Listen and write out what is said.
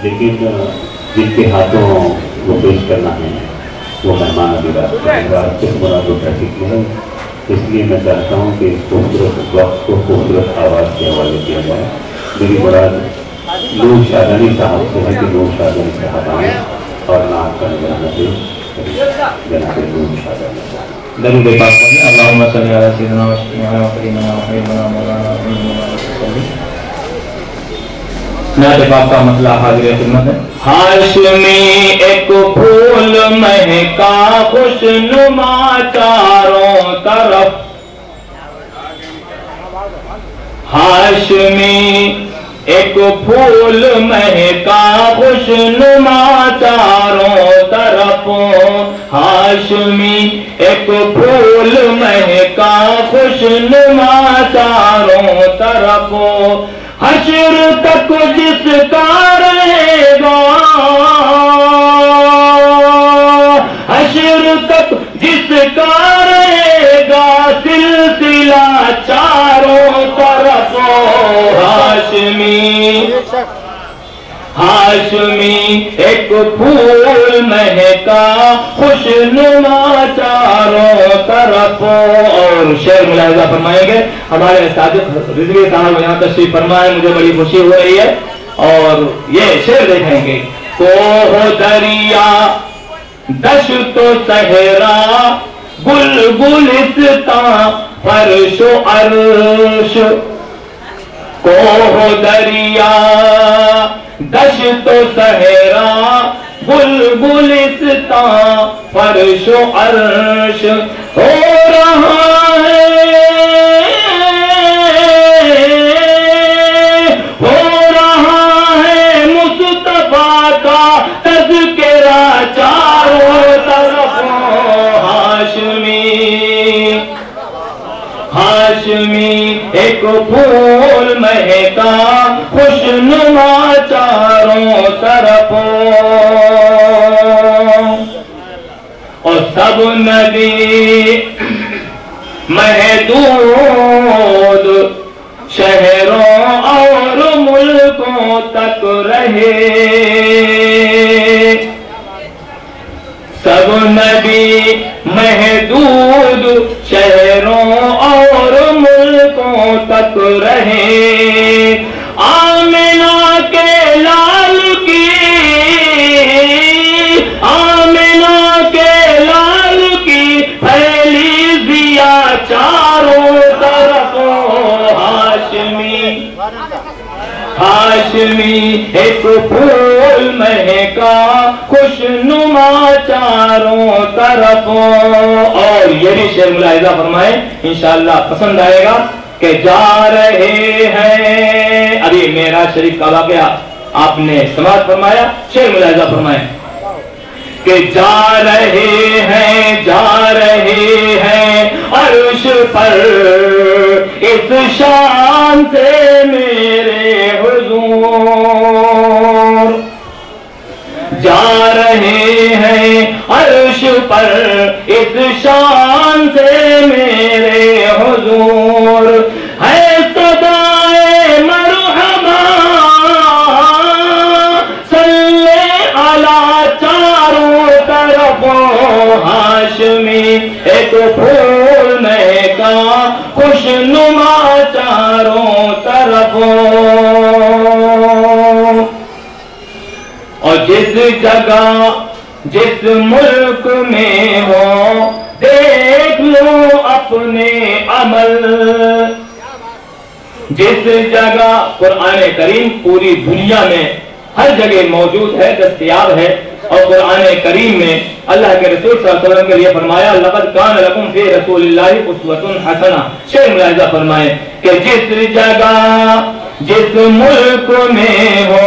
لیکن جن کے ہاتھوں وہ پیش کرنا ہے وہ مہمان ابھی سے مراد و ٹریفک میں ہے، اس لیے میں چاہتا ہوں کہ اس خوبصورت وقت کو خوبصورت آواز کے حوالے کیا جائے۔ میری مراد نور شادانی صاحب سے ہے کہ نور شادانی صاحب آئیں اور نام کا نگرانہ پیش جناب نور شادانی صاحب۔ درود پاک پڑھیں۔ اللہم صلی علی سیدنا و سیدنا و کریمنا و حبیبنا مولانا محمد۔ نعت پاک کا مسئلہ حاضر خدمت ہے۔ ہاشمی ایک پھول مہکا خوش نما چاروں طرف، ہاشمی ایک پھول مہکا خوش نما چاروں طرف، ہاشمی ایک پھول مہکا خوش نما چاروں طرف، حشر تک جس کا رہے گا، حشر تک جس کا رہے گا سلسلہ چاروں طرف، ہاشمی ہاشمی ایک پھول مہکا خوش نما چاروں طرف۔ اور شعر ملاحظہ فرمائیں گے ہمارے صادق رضوی صاحب یہاں تشریف فرمائے، مجھے بڑی خوشی ہو رہی ہے، اور یہ شعر دیکھیں گے۔ کوہ دریا دشت و صحرا گل گلستاں فرش و عرش، کوہ دریا دشت و صحرا گل گلستاں فرش و عرش، ہو رہا ہے مصطفیٰ کا تذکرہ چاروں طرف، ہاشمی ہاشمی ایک پھول مہکا خوش نما چاروں طرف، اور سب نبی محدود شہروں اور ملکوں تک رہے، سب نبی محدود شہروں اور ملکوں تک رہے، آمنہ کے لال کی آمنہ کے لال کی پھیلی ضیا چاروں طرف، ہاشمی ہاشمی ایک پھول مہکا خوش نما چاروں طرف۔ اور یہ بھی شعر ملاحظہ فرمائیں، انشاءاللہ پسند آئے گا، کہ جا رہے ہیں، ابھی معراج شریف کا واقعہ آپ نے سماعت فرمایا، شعر ملاحظہ فرمائیں کہ جا رہے ہیں عرش پر اس شان سے میرے حضور، جا رہے ہیں عرش پر اس شان سے میرے حضور، ہے صدائے مرحبا صلی علی چاروں طرف، ہاشمی ایک پھول مہکا خوش نما چاروں طرف، اور جس جگہ جس ملک میں ہو دیکھ لو اپنے عمل، جس جگہ قرآن کریم پوری دنیا میں ہر جگہ موجود ہے، دستیاب ہے، اور قرآن کریم میں اللہ کے رسول صلی اللہ علیہ وسلم کے لیے فرمایا لقد کان لکم فی رسول اللہ اسوۃ حسنہ، شعر ملاحظہ فرمائیں کہ جس جگہ جس ملک میں ہو